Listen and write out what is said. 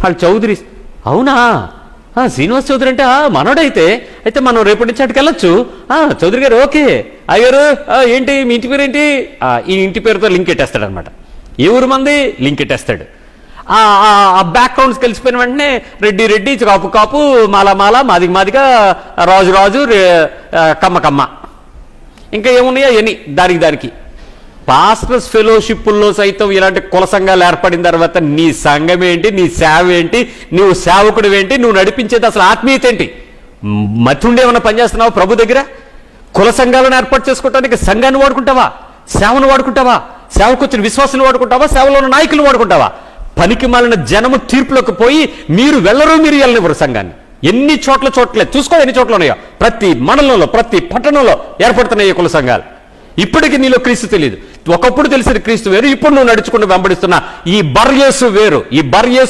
వాళ్ళు చౌదరి. అవునా, శ్రీనివాస్ చౌదరి అంటే మనోడైతే అయితే మనం రేపటి నుంచి అటుకు వెళ్ళొచ్చు. చౌదరి గారు ఓకే. అయ్యారు ఏంటి మీ ఇంటి పేరు ఏంటి? ఈ ఇంటి పేరుతో లింక్ ఎట్టేస్తాడు అనమాట. ఏ ఊరు మంది లింక్ ఎట్టేస్తాడు. ఆ బ్యాక్గ్రౌండ్స్ కలిసిపోయిన వెంటనే రెడ్డి రెడ్డి, కాపు కాపు, మాల మాల, మాదిగ మాదిగా, రాజు రాజు, కమ్మ కమ్మ, ఇంకా ఏమున్నాయో ఎన్ని దానికి. పాస్టర్స్ ఫెలోషిప్పుల్లో సైతం ఇలాంటి కుల సంఘాలు ఏర్పడిన తర్వాత నీ సంఘం ఏంటి, నీ సేవ ఏంటి, నువ్వు సేవకుడు ఏంటి, నువ్వు నడిపించేది అసలు ఆత్మీయత ఏంటి? మతుండే ఏమైనా పనిచేస్తున్నావా ప్రభు దగ్గర? కుల సంఘాలను ఏర్పాటు చేసుకోవటానికి సంఘాన్ని వాడుకుంటావా? సేవను వాడుకుంటావా? సేవకు వచ్చిన విశ్వాసాలు వాడుకుంటావా? సేవలో ఉన్న నాయకులు వాడుకుంటావా? పనికి మాలిన జనము తీర్పులోకి పోయి మీరు వెళ్ళనివ్వరు సంఘాన్ని. ఎన్ని చోట్లే చూసుకో, ఎన్ని చోట్ల ఉన్నాయో. ప్రతి మండలంలో, ప్రతి పట్టణంలో ఏర్పడుతున్నాయి కుల సంఘాలు. ఇప్పటికీ నీలో క్రీస్తు తెలియదు. ఒకప్పుడు తెలిసిన క్రీస్తు వేరు, ఇప్పుడు నువ్వు నడుచుకుంటూ వెంబడిస్తున్న ఈ బర్యేసు వేరు. ఈ బర్యేసు